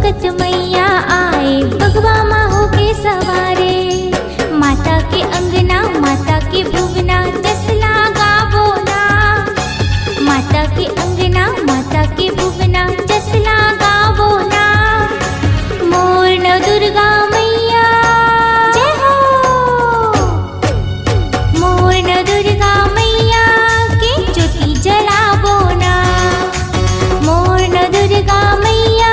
चमकत मैया आए, भगवा माहो के सवारे। माता के अंगना, माता के भुवना, जसला गावो ना। माता के अंगना, माता के भुवना, जसला गावो ना। मोर न दुर्गा मैया जय हो। मोर न दुर्गा मैया के ज्योति जलावो ना। मोर न दुर्गा मैया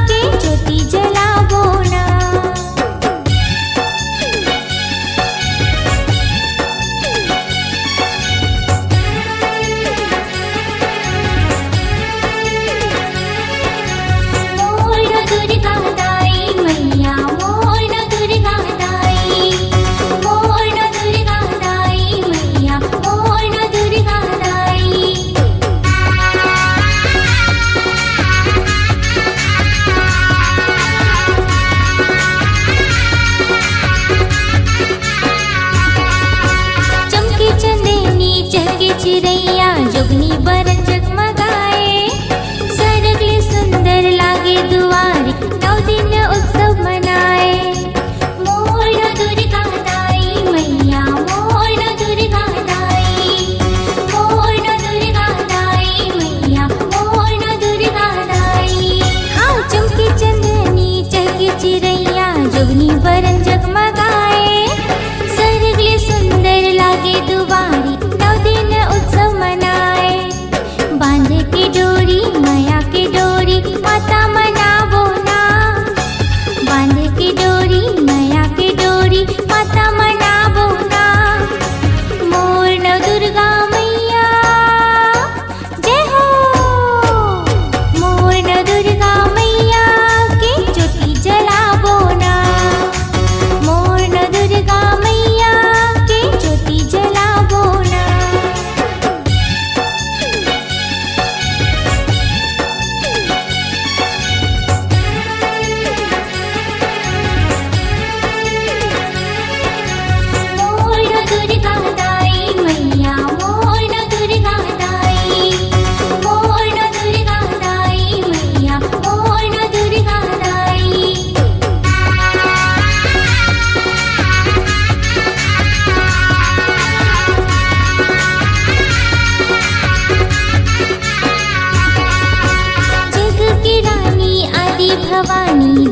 के ज्योति जलावो ना। मोर न दुर्गा दाई मैया, मोर न दुर्गा दाई। मोर न दुर्गा दाई मैया, मोर न दुर्गा दाई। चमके चंदनी चहके चिड़ैया, जोगनी बरन जगमगाए। सरगले सुंदर लागे दुआरे, 9 दिन उत्सव मनाए। मोर न दुर्गा दाई मैया, मोर न दुर्गा दाई। मोर न दुर्गा दाई मैया, मोर न दुर्गा दाई। हाँ चमके चंदनी चहके चिड़ैया, जोगनी बरन जगमगाए। सरगले सुंदर लागे दुआरी, 9 दिन उत्सव मनाए। बांध के डोरी माया के डोरी, माता मनावो ना। बांध के डोरी माया के डोरी, माता मनावो ना। मोर न दुर्गा मैया जय हो। मोर न दुर्गा मैया के ज्योति जलावो ना। मोर न दुर्गा मैया के ज्योति जलावो ना। मोर न दुर्गा दाई मैया, मोर न दुर्गा दाई। मोर न दुर्गा दाई मैया, मोर न दुर्गा दाई। जग की रानी आदि भवानी,